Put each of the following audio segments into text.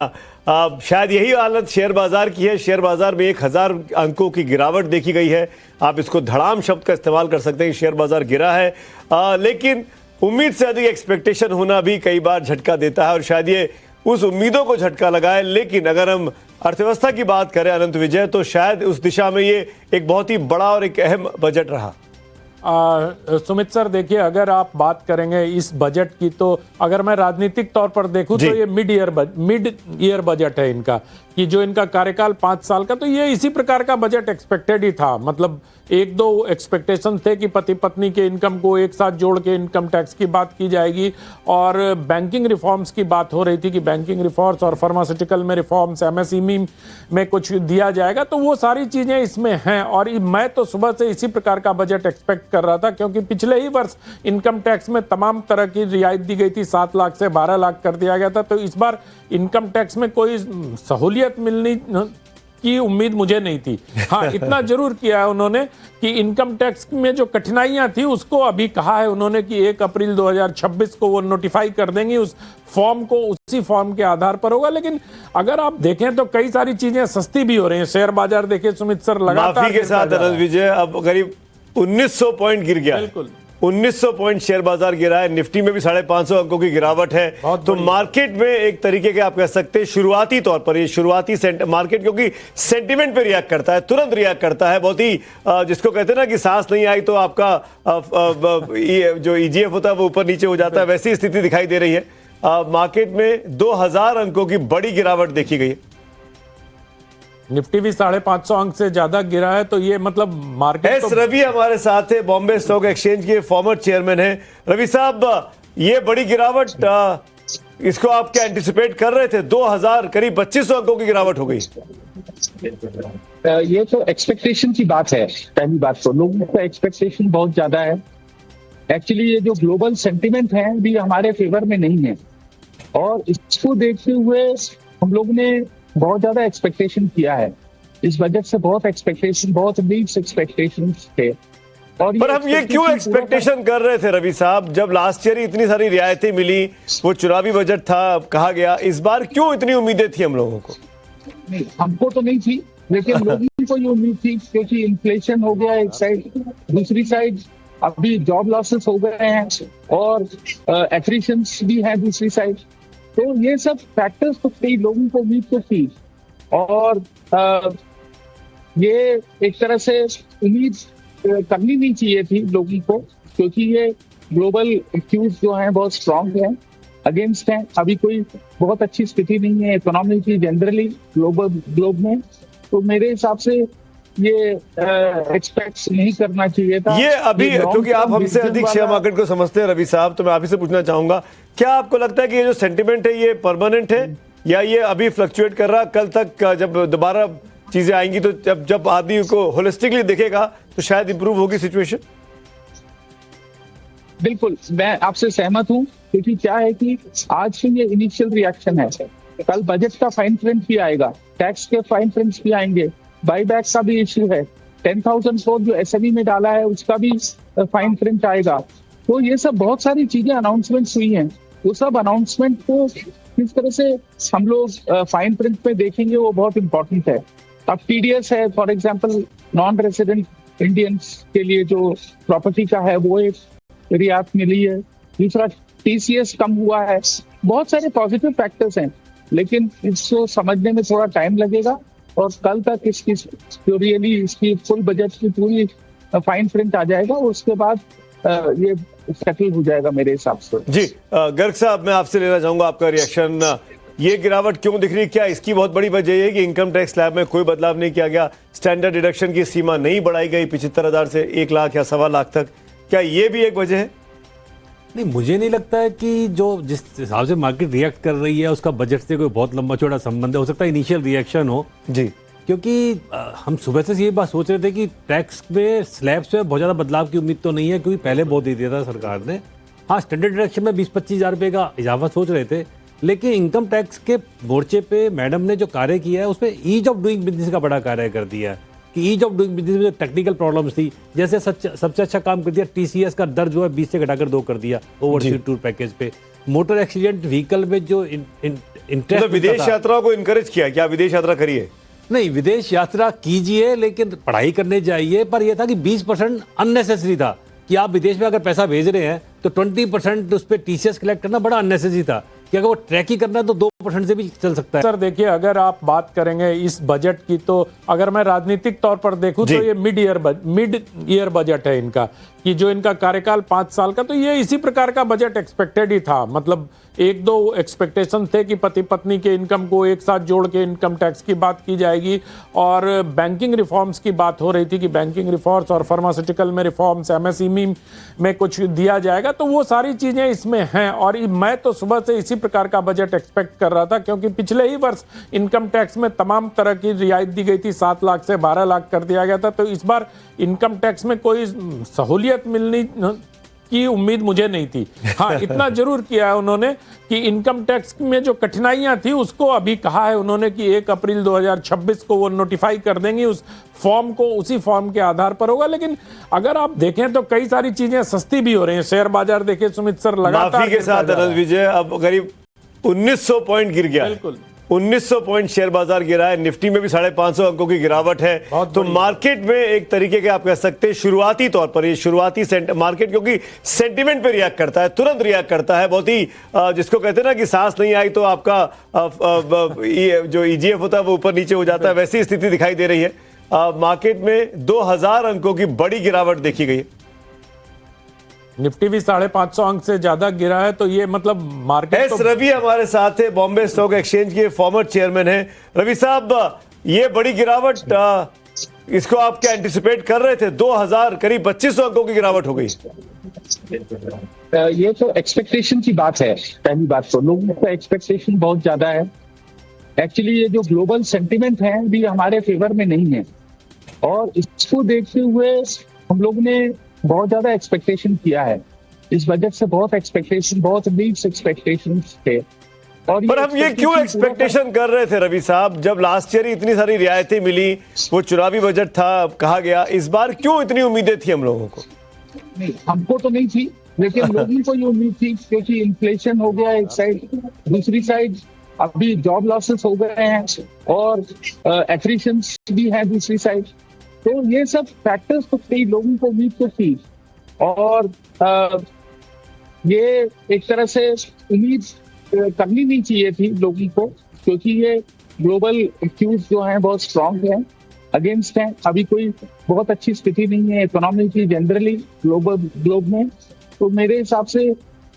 शायद यही हालत शेयर बाजार की है। शेयर बाजार में 1000 अंकों की गिरावट देखी गई है। आप इसको धड़ाम शब्द का इस्तेमाल कर सकते हैं। शेयर बाजार गिरा है, लेकिन उम्मीद से अधिक एक्सपेक्टेशन होना भी कई बार झटका देता है और शायद ये उस उम्मीदों को झटका लगाए। लेकिन अगर हम अर्थव्यवस्था की बात करें अनंत विजय, तो शायद उस दिशा में ये एक बहुत ही बड़ा और एक अहम बजट रहा। सुमित सर, देखिए, अगर आप बात करेंगे इस बजट की, तो अगर मैं राजनीतिक तौर पर देखूं तो ये मिड ईयर बजट है इनका, कि जो इनका कार्यकाल 5 साल का, तो ये इसी प्रकार का बजट एक्सपेक्टेड ही था। मतलब 1-2 एक्सपेक्टेशन थे कि पति पत्नी के इनकम को एक साथ जोड़ के इनकम टैक्स की बात की जाएगी और बैंकिंग रिफॉर्म्स की बात हो रही थी कि बैंकिंग रिफॉर्म्स और फार्मास्यूटिकल में रिफॉर्म्स, एमएसएमई में कुछ दिया जाएगा। तो वो सारी चीजें इसमें हैं और मैं तो सुबह से इसी प्रकार का बजट एक्सपेक्ट कर रहा था, क्योंकि पिछले ही वर्ष इनकम टैक्स में तमाम तरह की रियायत दी गई थी, 7 लाख से 12 लाख कर दिया गया था। तो इस बार इनकम टैक्स में कोई सहूलियत मिलनी की उम्मीद मुझे नहीं थी। हाँ, इतना जरूर किया है उन्होंने कि इनकम टैक्स में जो कठिनाइयां थी उसको अभी कहा है उन्होंने कि 1 अप्रैल 2026 को वो नोटिफाई कर देंगे, उस फॉर्म को उसी फॉर्म के आधार पर होगा। लेकिन अगर आप देखें तो कई सारी चीजें सस्ती भी हो रही हैं। शेयर बाजार देखिए सुमित सर, लगातार माफी के साथ अनंत विजय अब करीब 1900 पॉइंट गिर गया। बिल्कुल 1900 पॉइंट शेयर बाजार गिरा है। निफ्टी में भी 550 अंकों की गिरावट है। तो मार्केट में एक तरीके के आप कह सकते हैं शुरुआती तौर पर, ये शुरुआती मार्केट क्योंकि सेंटिमेंट पे रिएक्ट करता है, तुरंत रिएक्ट करता है। बहुत ही जिसको कहते हैं ना कि सांस नहीं आई तो आपका जो ईजीएफ होता है वो ऊपर नीचे हो जाता है, वैसी स्थिति दिखाई दे रही है। मार्केट में 2000 अंकों की बड़ी गिरावट देखी गई है। निफ्टी भी 550 अंक से ज्यादा गिरा है। तो ये मतलब मार्केट रवि हमारे साथ है, बॉम्बे स्टॉक एक्सचेंज के फॉर्मर चेयरमैन है। रवि साहब, ये बड़ी गिरावट इसको आप क्या एंटिसिपेट कर रहे थे? 2000 करीब 2500 अंकों की गिरावट हो गई। ये तो एक्सपेक्टेशन की बात है। पहली बात तो लोगों का एक्सपेक्टेशन बहुत ज्यादा है। एक्चुअली ये जो ग्लोबल सेंटिमेंट है भी हमारे फेवर में नहीं है और इसको देखते हुए हम लोग ने बहुत ज्यादा एक्सपेक्टेशन किया है। इस बजट से बहुत एक्सपेक्टेशन, बहुत नीड्स एक्सपेक्टेशंस थे। और पर हम ये क्यों एक्सपेक्टेशन कर रहे थे रवि साहब, जब लास्ट ईयर इतनी सारी रियायतें मिली, वो चुनावी बजट था कहा गया, इस बार क्यों इतनी उम्मीदें थी हम लोगों को? नहीं, हमको तो नहीं थी, लेकिन लोगों को ये उम्मीद थी क्योंकि इन्फ्लेशन हो गया एक साइड, दूसरी साइड अभी जॉब लॉसेस हो गए हैं और एट्रिशंस भी है दूसरी साइड। तो ये सब फैक्टर्स तो कई लोगों को उम्मीद तो थी और ये एक तरह से उम्मीद करनी नहीं चाहिए थी लोगों को, क्योंकि ये ग्लोबल इश्यूज जो हैं बहुत स्ट्रांग हैं, अगेंस्ट हैं। अभी कोई बहुत अच्छी स्थिति नहीं है इकोनॉमी की जनरली ग्लोब में। तो मेरे हिसाब से ये एक्सपेक्ट नहीं करना चाहिए था। ये अभी क्योंकि आप हमसे अधिक शेयर मार्केट को समझते हैं रवि साहब, तो मैं आप ही से पूछना चाहूंगा, क्या आपको लगता है कि ये जो सेंटिमेंट है ये परमानेंट है या ये अभी फ्लक्चुएट कर रहा? कल तक जब दोबारा चीजें आएंगी तो जब आदमी को होलिस्टिकली देखेगा तो शायद इंप्रूव होगी सिचुएशन? बिल्कुल, मैं आपसे सहमत हूँ, क्योंकि क्या है कि आज ये इनिशियल रिएक्शन है। कल बजट का फाइन प्रिंट भी आएगा, टैक्स के फाइन प्रिंट्स भी आएंगे, बाईबैक का भी इश्यू है, 10,000 करोड़ जो एसएमई में डाला है उसका भी फाइन प्रिंट आएगा। तो ये सब बहुत सारी चीजें अनाउंसमेंट्स हुई हैं। वो सब अनाउंसमेंट को किस तरह से हम लोग फाइन प्रिंट में देखेंगे वो बहुत इंपॉर्टेंट है। अब टीडीएस है for example, non resident Indians के लिए जो प्रॉपर्टी का है वो एक रियायत मिली है। दूसरा टीसीएस कम हुआ है। बहुत सारे पॉजिटिव फैक्टर्स हैं, लेकिन इसको समझने में थोड़ा टाइम लगेगा और कल तक इसकी जो रियली इसकी फुल बजट की पूरी फाइन प्रिंट आ जाएगा, उसके बाद ये सेटल हो जाएगा मेरे हिसाब से। जी गर्ग साहब, मैं आपसे लेना चाहूंगा आपका रिएक्शन। ये गिरावट क्यों दिख रही है? क्या इसकी बहुत बड़ी वजह है कि इनकम टैक्स स्लैब में कोई बदलाव नहीं किया गया, स्टैंडर्ड डिडक्शन की सीमा नहीं बढ़ाई गई 75,000 से 1 लाख या 1.25 लाख तक? क्या ये भी एक वजह है? नहीं, मुझे नहीं लगता है कि जो जिस हिसाब से मार्केट रिएक्ट कर रही है उसका बजट से कोई बहुत लंबा चौड़ा संबंध है। हो सकता है इनिशियल रिएक्शन हो जी, क्योंकि हम सुबह से ये बात सोच रहे थे कि टैक्स में स्लैब्स में बहुत ज़्यादा बदलाव की उम्मीद तो नहीं है, क्योंकि पहले बहुत दे दिया था सरकार ने। हाँ, स्टैंडर्ड डिडक्शन में 20-25 हज़ार रुपये का इजाफा सोच रहे थे, लेकिन इनकम टैक्स के मोर्चे पे मैडम ने जो कार्य किया है उसमें ईज ऑफ डूइंग बिजनेस का बड़ा कार्य कर दिया है कि ईज ऑफ डूइंग बिजनेस में जो टेक्निकल प्रॉब्लम्स थी, जैसे सबसे अच्छा काम कर दिया, टीसीएस का दर जो है 20 से घटाकर 2 कर दिया ओवरसीज टूर पैकेज पे। मोटर एक्सीडेंट व्हीकल में जो इंटरेस्ट विदेश यात्राओं को इनकरेज किया, क्या विदेश यात्रा करिए? नहीं, विदेश यात्रा कीजिए लेकिन पढ़ाई करने जाइए, पर यह था कि 20% अननेसेसरी था कि आप विदेश में अगर पैसा भेज रहे हैं तो 20% उस पर टीसीएस कलेक्ट करना बड़ा अननेसेसरी था कि अगर वो ट्रैक ही करना है तो 2% से भी चल सकता है। सर देखिए, अगर आप बात करेंगे इस बजट की, तो अगर मैं राजनीतिक तौर पर देखूं तो ये मिड ईयर बजट है इनका, कि जो इनका कार्यकाल 5 साल का, तो ये इसी प्रकार का बजट एक्सपेक्टेड ही था। मतलब एक दो एक्सपेक्टेशन थे कि पति पत्नी के इनकम को एक साथ जोड़ के इनकम टैक्स की बात की जाएगी, और बैंकिंग रिफॉर्म्स की बात हो रही थी कि बैंकिंग रिफॉर्म्स और फार्मास्यूटिकल में रिफॉर्म्स, एमएसएमई में कुछ दिया जाएगा, तो वो सारी चीजें इसमें हैं। और मैं तो सुबह से इसी प्रकार का बजट एक्सपेक्ट कर रहा था, क्योंकि पिछले ही वर्ष इनकम टैक्स में तमाम तरह की रियायत दी गई थी, 7 लाख से 12 लाख कर दिया गया था। तो इस बार इनकम टैक्स में कोई सहूलियत मिलनी की उम्मीद मुझे नहीं थी। हाँ, इतना जरूर किया है उन्होंने कि इनकम टैक्स में जो कठिनाइयां थी उसको अभी कहा है उन्होंने कि 1 अप्रैल 2026 को वो नोटिफाई कर देंगी, उस फॉर्म को उसी फॉर्म के आधार पर होगा। लेकिन अगर आप देखें तो कई सारी चीजें सस्ती भी हो रही हैं। शेयर बाजार देखिए सुमित सर, लगातार माफी के साथ अनंत विजय, अब करीब 1900 पॉइंट गिर गया। बिल्कुल 1900 पॉइंट शेयर बाजार गिरा है, निफ्टी में भी 550 अंकों की गिरावट है। तो मार्केट में एक तरीके के आप कह सकते हैं शुरुआती तौर पर, ये शुरुआती मार्केट क्योंकि सेंटिमेंट पे रिएक्ट करता है, तुरंत रिएक्ट करता है, बहुत ही जिसको कहते हैं ना कि सांस नहीं आई तो आपका जो ईजीएफ होता है वो ऊपर नीचे हो जाता है, वैसी स्थिति दिखाई दे रही है। मार्केट में 2000 अंकों की बड़ी गिरावट देखी गई है। निफ्टी भी 550 अंक से ज्यादा गिरा है। तो ये मतलब मार्केट एस रवि हमारे साथ है, बॉम्बे स्टॉक एक्सचेंज के फॉर्मर चेयरमैन है। रवि साहब, ये बड़ी गिरावट इसको आप क्या एंटिसिपेट कर रहे थे? 2000 करीब 2500 अंकों की गिरावट हो गई। ये तो एक्सपेक्टेशन की बात है। पहली बात तो लोगों का एक्सपेक्टेशन बहुत ज्यादा है। एक्चुअली ये जो ग्लोबल सेंटिमेंट है भी हमारे फेवर में नहीं है, और इसको देखते हुए हम लोग ने बहुत ज्यादा एक्सपेक्टेशन किया है। इस बजट से बहुत एक्सपेक्टेशन, बहुत लीड्स एक्सपेक्टेशंस थे। और पर हम ये क्यों एक्सपेक्टेशन कर रहे थे रवि साहब, जब लास्ट ईयर इतनी सारी रियायतें मिली, वो चुनावी बजट था कहा गया, इस बार क्यों इतनी उम्मीदें थी हम लोगों को? नहीं, हमको तो नहीं थी, लेकिन लोगों को ये उम्मीद थी, क्योंकि इन्फ्लेशन हो गया एक साइड, दूसरी साइड अभी जॉब लॉसेस हो गए हैं और एट्रिशन भी है दूसरी साइड। तो ये सब फैक्टर्स तो कई लोगों को उम्मीद तो थी, और ये एक तरह से उम्मीद करनी नहीं चाहिए थी लोगों को, क्योंकि ये ग्लोबल इश्यूज जो हैं बहुत स्ट्रांग हैं, अगेंस्ट हैं। अभी कोई बहुत अच्छी स्थिति नहीं है इकोनॉमी की जनरली ग्लोब में। तो मेरे हिसाब से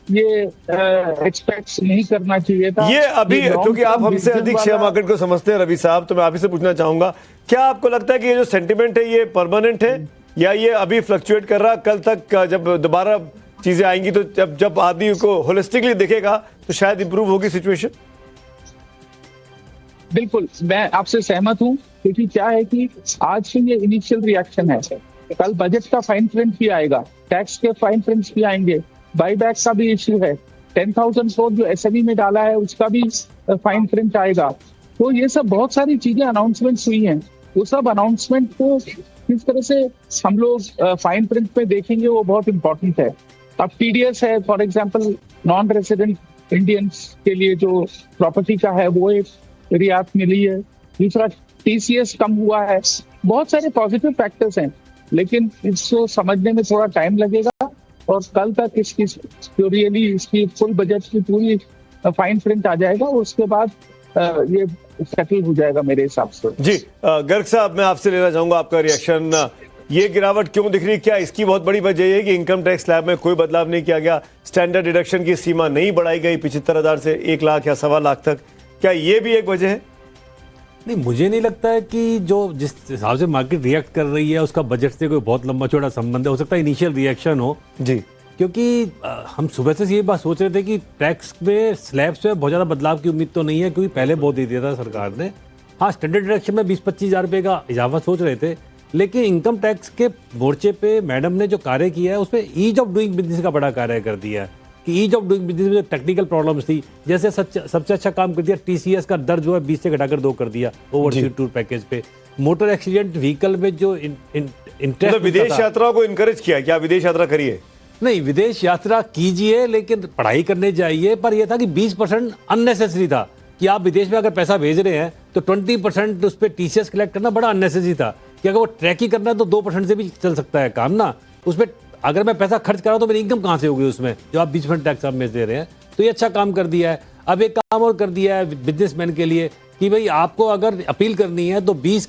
ये एक्सपेक्ट नहीं करना चाहिए था। ये अभी क्योंकि आप हमसे अधिक शेयर मार्केट को समझते हैं रवि साहब, तो मैं आप ही से पूछना चाहूंगा, क्या आपको लगता है कि ये जो सेंटिमेंट है ये परमानेंट है, या ये अभी फ्लक्चुएट कर रहा, कल तक जब दोबारा चीजें आएंगी तो जब आदमी को होलिस्टिकली देखेगा तो शायद इंप्रूव होगी सिचुएशन? बिल्कुल, मैं आपसे सहमत हूँ, क्योंकि क्या है कि आज ये इनिशियल रिएक्शन है। कल बजट का फाइन प्रिंट भी आएगा, टैक्स के फाइन प्रिंट्स भी आएंगे, बाईबैक का भी इश्यू है, 10,000 करोड़ जो एसएमई में डाला है उसका भी फाइन प्रिंट आएगा। तो ये सब बहुत सारी चीजें अनाउंसमेंट्स हुई हैं, वो सब अनाउंसमेंट को किस तरह से हम लोग फाइन प्रिंट में देखेंगे वो बहुत इंपॉर्टेंट है। अब टीडीएस है for example, non resident Indians के लिए जो प्रॉपर्टी का है वो एक रियायत मिली है, दूसरा टीसीएस कम हुआ है, बहुत सारे पॉजिटिव फैक्टर्स हैं, लेकिन इसको समझने में थोड़ा टाइम लगेगा, और कल तक इसकी जो रियली इसकी फुल बजट की पूरी फाइन प्रिंट आ जाएगा, उसके बाद ये सेटल हो जाएगा मेरे हिसाब से। जी गर्ग साहब, मैं आपसे लेना चाहूंगा आपका रिएक्शन। ये गिरावट क्यों दिख रही, क्या इसकी बहुत बड़ी वजह ये है कि इनकम टैक्स स्लैब में कोई बदलाव नहीं किया गया, स्टैंडर्ड डिडक्शन की सीमा नहीं बढ़ाई गई 75,000 से 1 लाख या 1.25 लाख तक, क्या ये भी एक वजह है? नहीं, मुझे नहीं लगता है कि जो जिस हिसाब से मार्केट रिएक्ट कर रही है उसका बजट से कोई बहुत लंबा चौड़ा संबंध है। हो सकता है इनिशियल रिएक्शन हो जी, क्योंकि हम सुबह से ये बात सोच रहे थे कि टैक्स में स्लैब्स में बहुत ज़्यादा बदलाव की उम्मीद तो नहीं है, क्योंकि पहले बहुत दे दिया था सरकार ने। हाँ, स्टैंडर्ड डिडक्शन में 20-25 हज़ार रुपये का इजाफा सोच रहे थे, लेकिन इनकम टैक्स के मोर्चे पे मैडम ने जो कार्य किया है उसमें ईज ऑफ डूइंग बिजनेस का बड़ा कार्य कर दिया है, कि ईज ऑफ डूइंग बिजनेस में जो टेक्निकल प्रॉब्लम्स थी, जैसे सबसे अच्छा काम कर दिया, टीसीएस का दर जो है 20 से घटाकर 2 कर दिया ओवरसीज टूर पैकेज पे। मोटर एक्सीडेंट व्हीकल में जो इंटरेस्ट विदेश यात्राओं को इनकरेज किया, क्या विदेश यात्रा करिए? नहीं, विदेश यात्रा कीजिए लेकिन पढ़ाई करने जाइए, पर यह था कि 20% अननेसेसरी था कि कि आप विदेश में अगर पैसा भेज रहे हैं तो 20% उस पर टीसीएस कलेक्ट करना बड़ा अननेसेसरी था, कि अगर वो ट्रैक ही करना है तो 2% से भी चल सकता है काम ना। उसमें अगर मैं पैसा खर्च कर रहा हूं तो मेरी इनकम कहां से होगी उसमें, जो आप 20% टैक्स आप में दे रहे हैं। तो ये अच्छा काम कर दिया है। अब एक काम और कर दिया है बिजनेसमैन के लिए कि भाई आपको अगर अपील करनी है तो 20